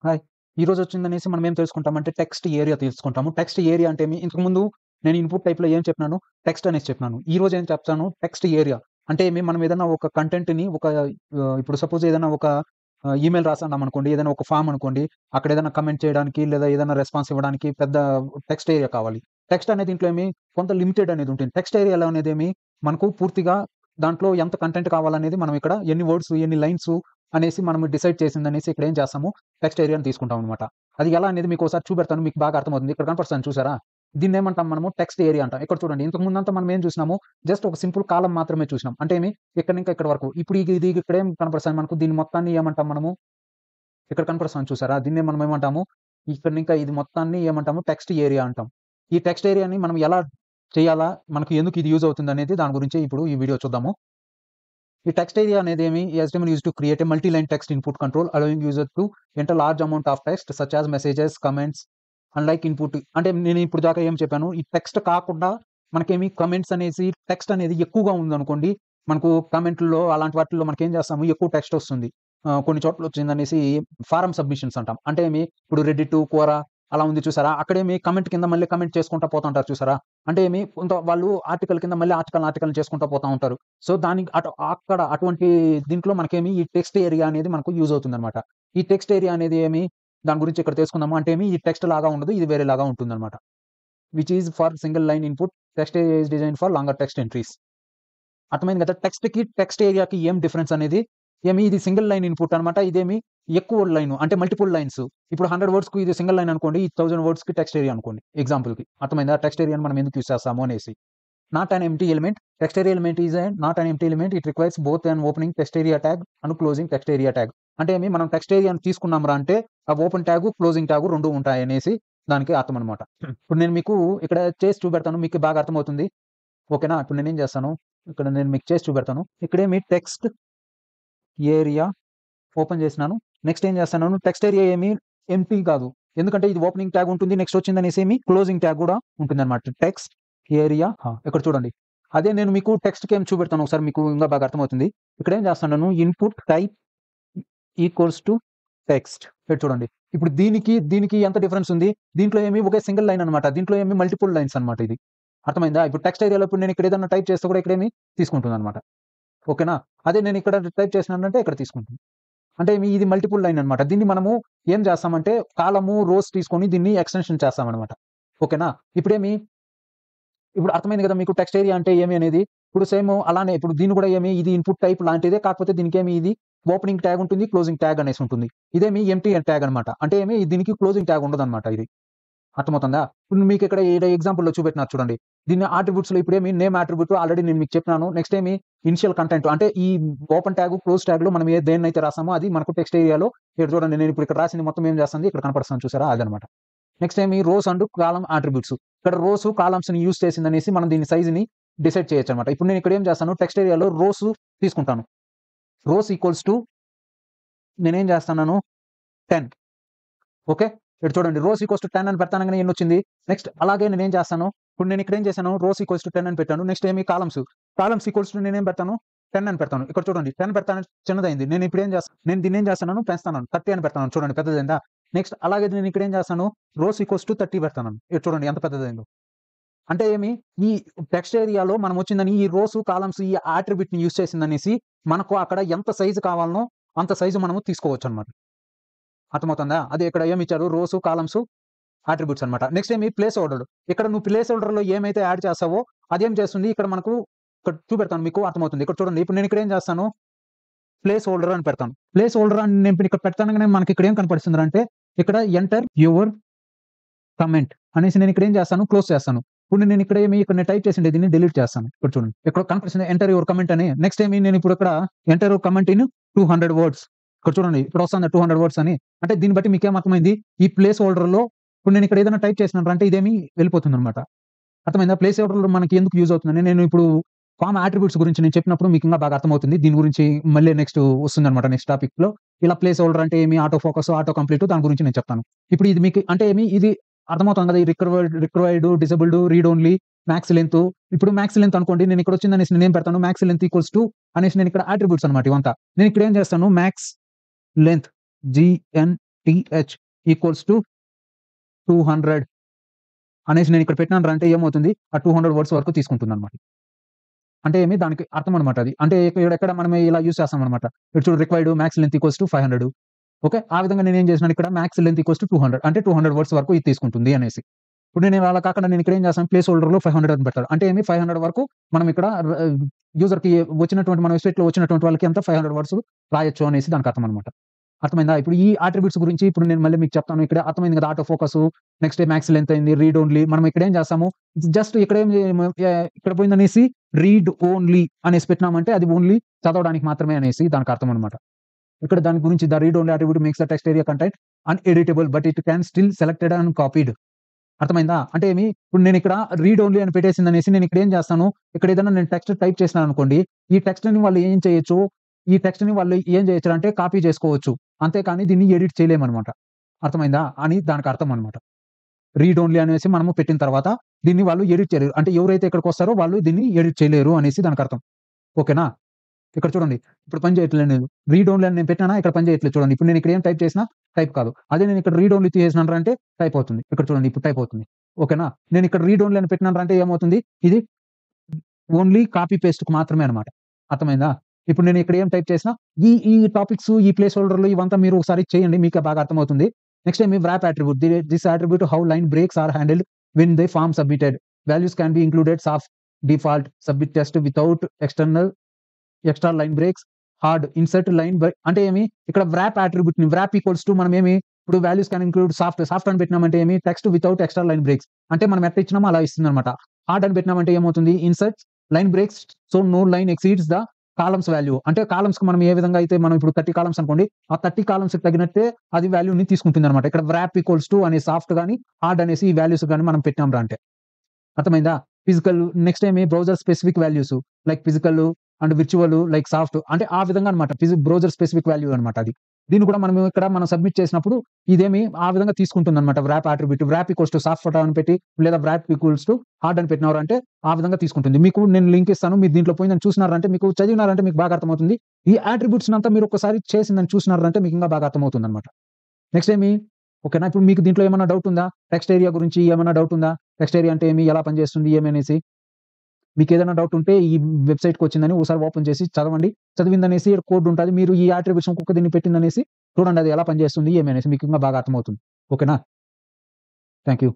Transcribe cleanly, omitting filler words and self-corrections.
Hi. ఈరోజు వచ్చిందనేసి మనం ఏం తెలుసుకుంటామంటే టెక్స్ట్ ఏరియా తెలుసుకుంటాము. టెక్స్ట్ ఏరియా అంటే ఇంతకుముందు నేను ఇన్‌పుట్ టైప్‌లో ఏం చెప్పినాను? టెక్స్ట్ అనేసి చెప్పినాను. ఈరోజు ఏం చెప్తాను? Text area. అంటే మనం ఏదైనా ఒక కంటెంట్‌ని ఇప్పుడు సపోజ్ ఏదైనా ఒక ఈమెయిల్ రాస్తున్నామనుకోండి, ఏదైనా ఒక ఫార్మ్ అనుకోండి, అక్కడ ఏదైనా కామెంట్ చేయడానికి లేదా ఏదైనా రెస్పాన్స్ ఇవ్వడానికి పెద్ద టెక్స్ట్ ఏరియా కావాలి. టెక్స్ట్ అనేది దీంట్లో కొంత లిమిటెడ్ అనేది ఉంటుంది. టెక్స్ట్ ఏరియాలో అనేదేమి మనకు పూర్తిగా దాంట్లో ఎంత కంటెంట్ కావాలనేది మనం ఇక్కడ ఎన్ని వర్డ్స్, ఎన్ని లైన్స్ అనేసి మనం డిసైడ్ చేసిందనేసి ఇక్కడ ఏం చేస్తాము? టెక్స్ట్ ఏరియాని తీసుకుంటామనమాట. అది ఎలా అనేది మీకోసారి చూపెడతాను. మీకు బాగా అర్థమవుతుంది. ఇక్కడ కనపడుతుంది చూసారా? దీన్నేమంటాం మనము టెక్స్ట్ ఏరియా అంటాం. ఇక్కడ చూడండి. ఇంతకు ముందంతా మనం ఏం చూసినాము? జస్ట్ ఒక సింపుల్ కాలమ్ మాత్రమే చూసినాం. అంటే ఇక్కడి నుంచి ఇక్కడి వరకు. ఇప్పుడు ఇది ఇక్కడేం కనపడుతుంది మనకు? దీన్ని మొత్తాన్ని ఏమంటాం మనము? ఇక్కడ కనపడుతుంది చూసారా? దీన్నే మనం ఏమంటాము? ఇక్కడి నుంచి ఇది మొత్తాన్ని ఏమంటాము? టెక్స్ట్ ఏరియా అంటాం. ఈ టెక్స్ట్ ఏరియాని మనం ఎలా చేయాలా? మనకు ఎందుకు ఇది యూజ్ అవుతుందనేది దాని గురించి ఇప్పుడు ఈ వీడియో చూద్దాము. ఈ టెక్స్ట్ ఏరియా అనేదేమి HTML used to create a multi line text input control allowing user to enter large amount of text such as messages, comments unlike input. అంటే నేను ఇప్పుడు దాకా ఏం చెప్పాను? ఈ టెక్స్ట్ కాకుండా కామెంట్స్ అనేసి టెక్స్ట్ అనేది ఎక్కువగా ఉందనుకోండి. మనకు కామెంట్‌ల్లో అలాంటి వాటిల్లో మనకేం చేస్తాము? ఎక్కువ టెక్స్ట్ వస్తుంది. కొన్ని చోట్ల వచ్చిందనేసి ఫారమ్ సబ్మిషన్స్ అంటాం. అంటే ఇప్పుడు రెడ్డిట్, క్వోరా అలా ఉంది చూసారా? అక్కడేమి కామెంట్ కింద మళ్ళీ కామెంట్ చేసుకుంటా పోతుంటారు చూసారా? అంటే కొంత వాళ్ళు ఆర్టికల్ కింద మళ్ళీ ఆర్టికల్ చేసుకుంటా పోతా ఉంటారు. సో, దానికి అక్కడ అటువంటి దీంట్లో మనకేమి ఈ టెక్స్ట్ ఏరియా అనేది మనకు యూజ్ అవుతుందనమాట. ఈ టెక్స్ట్ ఏరియా అనేది దాని గురించి ఇక్కడ తెలుసుకుందాము. అంటే ఈ టెక్స్ట్ లాగా ఉండదు. ఇది వేరేలాగా ఉంటుందనమాట. Which is for single line input. Text area is designed for longer text entries. అర్థమైంది కదా! టెక్స్ట్‌కి, టెక్స్ట్ ఏరియాకి ఏం డిఫరెన్స్ అనేది ఇది సింగిల్ లైన్ ఇన్‌పుట్ అనమాట. ఇదేమి ఎక్కువ లైను అంటే మల్టిపుల్ లైన్స్. ఇప్పుడు 100 వర్డ్స్‌కి ఇది సింగిల్ లైన్ అనుకోండి. ఇది 1000 వర్డ్స్‌కి టెక్స్ట్ ఏరియా అనుకోండి ఎగ్జాంపుల్‌కి. అర్థమైందా? టెక్స్ట్ ఏరియాని మనం ఎందుకు యూజ్ చేస్తాము అనేసి. Not an empty element. Text area element is not an empty element. It requires both an opening text area tag and closing text area tag. అంటే మనం టెక్స్ట్ ఏరియాని తీసుకున్నాంరా అంటే ఆ ఓపెన్ ట్యాగ్, క్లోజింగ్ ట్యాగ్ 2 ఉంటాయనేసి దానికి అర్థం అనమాట. ఇప్పుడు నేను మీకు ఇక్కడ చేసి చూపెడతాను. మీకు బాగా అర్థమవుతుంది. ఓకేనా? ఇప్పుడు నేనేం చేస్తాను? ఇక్కడ నేను మీకు చేసి చూపెడతాను. ఇక్కడేమి టెక్స్ట్ ఏరియా ఓపెన్ చేసినాను. నెక్స్ట్ ఏం చేస్తున్నాను? టెక్స్ట్ ఏరియా ఎంప్టీ కాదు. ఎందుకంటే ఇది ఓపెనింగ్ ట్యాగ్ ఉంటుంది. నెక్స్ట్ వచ్చిందనేసి క్లోజింగ్ ట్యాగ్ కూడా ఉంటుందన్నమాట. టెక్స్ట్ ఏరియా ఇక్కడ చూడండి. అదే నేను మీకు టెక్స్ట్‌కి ఏం చూపెడతాను ఒకసారి మీకు ఇంకా బాగా అర్థమవుతుంది. ఇక్కడ ఏం చేస్తున్నాను? Input type equals to text. ఇక్కడ చూడండి. ఇప్పుడు దీనికి ఎంత డిఫరెన్స్ ఉంది? దీంట్లో ఒకే సింగిల్ లైన్ అన్నమాట. దీంట్లో మల్టిపుల్ లైన్స్ అన్నమాట ఇది. అర్థమైందా? ఇప్పుడు టెక్స్ట్ ఏరియాలో ఇప్పుడు నేను ఇక్కడ ఏదైనా టైప్ చేస్తే కూడా ఇక్కడ తీసుకుంటుందన్నమాట. ఓకేనా? అదే నేను ఇక్కడ టైప్ చేసినానంటే ఇక్కడ తీసుకుంటుంది. అంటే ఇది మల్టిపుల్ లైన్ అన్నమాట. దీన్ని మనము ఏం చేస్తామంటే కాలము, రోస్ తీసుకొని దీన్ని ఎక్స్‌టెన్షన్ చేస్తామన్నమాట. ఓకేనా? ఇప్పుడు అర్థమైంది కదా మీకు టెక్స్ట్ ఏరియా అంటే అనేది. ఇప్పుడు సేమ్ అలానే ఇప్పుడు దీన్ని కూడా ఇది ఇన్పుట్ టైప్ లాంటిదే. కాకపోతే దీనికేమి ఇది ఓపెనింగ్ ట్యాగ్ ఉంటుంది. క్లోజింగ్ ట్యాగ్ అనేసి ఉంటుంది. ఇదేమి ఎంప్టీ ట్యాగ్ అన్నమాట. అంటే దీనికి క్లోజింగ్ ట్యాగ్ ఉండదన్నమాట ఇది. అర్థమవుతుందా? ఇప్పుడు మీకు ఇక్కడ ఎగ్జాంపుల్‌లో చూపెట్టినారు చూడండి. దీన్ని అట్రిబ్యూట్స్‌లో ఇప్పుడేమి నేమ్ అట్రిబ్యూట్ ఆల్రెడీ నేను మీకు చెప్పినాను. నెక్స్ట్ ఇనిషియల్ కంటెంట్ అంటే ఈ ఓపెన్ ట్యాగ్, క్లోజ్ ట్యాగ్‌లో మనం దేన్నైతే రాసామో అది మనకు టెక్స్ట్ ఏరియాలో ఇక్కడ చూడండి. నేను ఇప్పుడు ఇక్కడ రాసింది మొత్తం ఏం చేస్తుంది ఇక్కడ కనపడుతుంది చూసారా? అదనమాట. Next rows and column attributes. ఇక్కడ రోస్, కాలమ్స్‌ని యూజ్ చేసిందనేసి మనం దీని సైజ్‌ని డిసైడ్ చేయొచ్చనమాట. ఇప్పుడు నేను ఇక్కడ ఏం చేస్తాను టెక్స్ట్ ఏరియాలో రోస్ తీసుకుంటాను. రోస్ ఈక్వల్స్ టు నేనేం చేస్తున్నాను 10. ఓకే. ఇక్కడ చూడండి రోస్ ఈక్వల్స్ టు 10 అని పెడతానంగానే ఎన్నొచ్చింది? నెక్స్ట్ అలాగే నేనేం చేస్తాను? ఇప్పుడు నేను ఇక్కడ ఏం చేశాను? రోస్ ఈక్వల్స్ టు 10 అని పెట్టాను. Next columns. Columns equals to నేనేం పెడతాను? 10 అని పెడతాను. ఇక్కడ చూడండి 10 పెడతాను చిన్నదయింది. నేను ఇప్పుడు ఏం చేస్తాను? నేను దీన్ని ఏం చేస్తున్నాను? పెంచుతున్నాను. 30 అని పెడతాను. చూడండి పెద్దదయిందా? నెక్స్ట్ అలాగే నేను ఇక్కడ ఏం చేస్తాను? రోస్ ఈక్వల్స్ టు 30 పెడతాను. ఇక్కడ చూడండి ఎంత పెద్దదయిందో. అంటే ఈ టెక్స్ట్ ఏరియాలో మనం వచ్చిందని ఈ రోస్, కాలమ్స్ ఈ అట్రిబ్యూట్‌ని యూజ్ చేసిందనేసి మనకు అక్కడ ఎంత సైజ్ కావాలనో అంత సైజ్ మనము తీసుకోవచ్చనమాట. అర్థమవుతుందా? అదే ఇక్కడ ఏమిచ్చారు? రోస్, కాలమ్స్ అట్రిబ్యూట్స్ అన్నమాట. Next place holder. ఇక్కడ నువ్వు ప్లేస్ హోల్డర్‌లో ఏమైతే యాడ్ చేస్తావో అదేం చేస్తుంది ఇక్కడ మనకు ఇక్కడ చూపెడతాను మీకు అర్థమవుతుంది. ఇక్కడ చూడండి. ఇప్పుడు నేను ఇక్కడ ఏం చేస్తాను? ప్లేస్ హోల్డర్ అని పెడతాను. ప్లేస్ హోల్డర్ అని నేను ఇక్కడ పెడతానంగానే మనకి ఇక్కడ ఏం కనపడిస్తుందంటే ఇక్కడ ఎంటర్ యువర్ కామెంట్ అనేసి నేను ఇక్కడ ఏం చేస్తాను? క్లోజ్ చేస్తాను. ఇప్పుడు నేను ఇక్కడ ఇక్కడ నేను టైప్ చేసిండే దీన్ని డిలీట్ చేస్తాను. ఇక్కడ చూడండి. ఇక్కడ కనపడిస్తుంది ఎంటర్ యువర్ కామెంట్ అని. నెక్స్ట్ నేను ఇప్పుడు ఇక్కడ enter your comment in 200 words. ఇక్కడ చూడండి. ఇక్కడ వస్తుంది 200 వర్డ్స్ అని. అంటే దీన్ని బట్టి మీకేం అర్థమైంది? ఈ ప్లేస్ హోల్డర్‌లో ఇప్పుడు నేను ఇక్కడ ఏదైనా టైప్ చేసినానంటే ఇదేమి వెళ్ళిపోతుందన్నమాట. అర్థమైందా? ప్లేస్ హోల్డర్ మనకి ఎందుకు యూజ్ అవుతుందని నేను ఇప్పుడు ఫార్మ్ అట్రిబ్యూట్స్ గురించి నేను చెప్పినప్పుడు మీకు ఇంకా బాగా అర్థమవుతుంది. దీని గురించి మళ్ళీ నెక్స్ట్ వస్తుందన్నమాట నెక్స్ట్ టాపిక్‌లో. ఇలా ప్లేస్ హోల్డర్ అంటే ఆటో ఫోకస్, ఆటో కంప్లీట్ దాని గురించి నేను చెప్తాను. ఇప్పుడు ఇది మీకు అంటే ఇది అర్థమవుతుంది కదా! ఈ required, disabled, read only, max length. ఇప్పుడు మాక్స్ లెంత్ అనుకోండి. నేను ఇక్కడ వచ్చిందనేసి నేనేం పెడతాను? మాక్స్ లెంత్ ఈక్వల్స్ టు అనేసి నేను ఇక్కడ అట్రిబ్యూట్స్ అన్నమాట ఇవంతా. నేను ఇక్కడ ఏం చేస్తాను? Max length GNT T H equals to 200 అనేసి నేను ఇక్కడ పెట్టినాను అంటే ఏమవుతుంది? ఆ 200 వర్డ్స్ వరకు తీసుకుంటుందన్నమాట. అంటే దానికి అర్థం అనమాట అది. అంటే ఎక్కడ మనం ఇలా యూజ్ చేస్తామనమాట. ఇక్కడ చూడు required max length equals to 500 okay. ఆ విధంగా నేనేం చేసినాను ఇక్కడ మాక్స్ లెంగ్త్ ఈక్వల్స్ టు 200 అంటే 200 వర్డ్స్ వరకు ఇది తీసుకుంటుంది అనేసి. ఇప్పుడు నేను అలా కాకుండా నేను ఇక్కడ ఏం చేస్తాను ప్లేస్ హోల్డర్‌లో 500 అని పెడతాను. అంటే 500 వరకు మనం ఇక్కడ యూజర్‌కి వచ్చినటువంటి మన వెబ్‌సైట్‌లో వచ్చినటువంటి వాళ్ళకి అంతా 500 వర్డ్స్ రాయొచ్చు అనేసి దానికి అర్థం అనమాట. అర్థమైందా? ఇప్పుడు ఈ అట్రిబ్యూట్స్ గురించి ఇప్పుడు నేను మళ్ళీ మీకు చెప్తాను. ఇక్కడ అర్థమైంది కదా! Auto focus, next max length అయింది, రీడ్ ఓన్లీ. మనం ఇక్కడ ఏం చేస్తాము, జస్ట్ ఇక్కడ ఏం ఇక్కడ పోయిందనేసి రీడ్ ఓన్లీ అనేసి పెట్టినామంటే అది ఓన్లీ చదవడానికి మాత్రమే అనేసి దానికి అర్థం అనమాట. ఇక్కడ దాని గురించి the read only attribute makes the text area content uneditable but it can still selected and copied. అర్థమైందా? అంటే ఇప్పుడు నేను ఇక్కడ రీడ్ ఓన్లీ అని పెట్టేసిందనేసి నేను ఇక్కడ ఏం చేస్తాను, ఇక్కడ ఏదైనా నేను టెక్స్ట్ టైప్ చేసినాననుకోండి, ఈ టెక్స్ట్‌ని వాళ్ళు ఏం చేయొచ్చు, ఈ టెక్స్ట్‌ని వాళ్ళు ఏం చేయొచ్చు అంటే కాపీ చేసుకోవచ్చు. అంతేకాని దీన్ని ఎడిట్ చేయలేమనమాట. అర్థమైందా? అని దానికి అర్థం అనమాట. రీడ్ ఓన్లీ అనేసి మనము పెట్టిన తర్వాత దీన్ని వాళ్ళు ఎడిట్ చేయలేరు. అంటే ఎవరైతే ఇక్కడికొస్తారో వాళ్ళు దీన్ని ఎడిట్ చేయలేరు అనేసి దానికి అర్థం. ఓకేనా? ఇక్కడ చూడండి. ఇప్పుడు పని చేయట్లేదు నేను. రీడ్ ఓన్లీ అని నేను పెట్టినానా ఇక్కడ పని చేయట్లేదు చూడండి. ఇప్పుడు నేను ఇక్కడ ఏం టైప్ చేసినా టైప్ కాదు. అదే నేను ఇక్కడ రీడ్ ఓన్లీ తీసేసినానంటే టైప్ అవుతుంది. ఇక్కడ చూడండి ఇప్పుడు టైప్ అవుతుంది. ఓకేనా? నేను ఇక్కడ రీడ్ ఓన్లీ అని పెట్టినానంటే ఏమవుతుంది? ఇది ఓన్లీ కాపీ పేస్ట్‌కి మాత్రమే అన్నమాట. అర్థమైందా? ఇప్పుడు నేను ఇక్కడ ఏం టైప్ చేసినా ఈ ఈ టాపిక్స్, ఈ ప్లేస్ హోల్డర్‌లు ఇవంతా మీరు ఒకసారి చేయండి. మీకే బాగా అర్థమవుతుంది. Next time wrap attribute. This attribute how line breaks are handled when they form submitted. Values can be included soft, default, submit test without extra line breaks, hard, insert line అంటే ఇక్కడ వ్రాప్ అట్రిబ్యూట్‌ని wrap equals to మనం ఇప్పుడు values can include soft అని పెట్టినామంటే text without extra line breaks. అంటే మనం ఎట్లా ఇచ్చినామో అలా ఇస్తుందన్నమాట. హార్డ్ అని పెట్టినామంటే ఏమవుతుంది? Insert line breaks so no line exceeds the columns value. అంటే కాలమ్స్‌కి మనం ఏ విధంగా అయితే మనం ఇప్పుడు 30 కాలమ్స్ అనుకోండి. ఆ 30 కాలమ్స్‌కి తగినట్టే అది వాల్యూని తీసుకుంటుందన్నమాట. ఇక్కడ వ్రాప్ ఈక్వల్స్ టు అనే సాఫ్ట్ గాని, హార్డ్ అనేసి ఈ వాల్యూస్ గాని మనం పెట్టినాంరా అంటే. అర్థమైందా? Physical next browser specific values like physical and virtual like soft అంటే ఆ విధంగా అన్నమాట. బ్రౌజర్ స్పెసిఫిక్ వాల్యూ అన్నమాట అది. దీన్ని కూడా మనం సబ్మిట్ చేసినప్పుడు ఆ విధంగా తీసుకుంటుందన్నమాట wrap attribute. Wrap equals to soft అని పెట్టి లేదా వ్రాప్ ఈక్వల్స్ టు హార్డ్ అని పెట్టినారంటే ఆ విధంగా తీసుకుంటుంది. మీకు నేను లింక్ ఇస్తాను. మీరు దీంట్లో పోయిందని చూసినారంటే మీకు చదివినారంటే మీకు బాగా అర్థమవుతుంది. ఈ అట్రిబ్యూట్స్‌ని అంతా మీరు ఒక్కసారి చేసిందని చూసినారంటే మీకు ఇంకా బాగా అర్థమవుతుందన్నమాట. నెక్స్ట్ ఓకేనా? ఇప్పుడు మీకు దీంట్లో ఏమన్నా డౌట్ ఉందా? టెక్స్ట్ ఏరియా గురించి ఏమన్నా డౌట్ ఉందా? టెక్స్ట్ ఏరియా అంటే ఎలా పనిచేస్తుంది అనేసి? మీకేదైనా డౌట్ ఉంటే ఈ వెబ్‌సైట్‌కొచ్చిందని ఒకసారి ఓపెన్ చేసి చదవండి. చదివిందనేసి కోడ్ ఉంటది. మీరు ఈ అట్రిబ్యూట్స్ ఇంకొక దీన్ని పెట్టిందనేసి చూడండి అది ఎలా పనిచేస్తుంది అనేసి మీకు ఇంకా బాగా అర్థమవుతుంది. ఓకేనా? Thank you.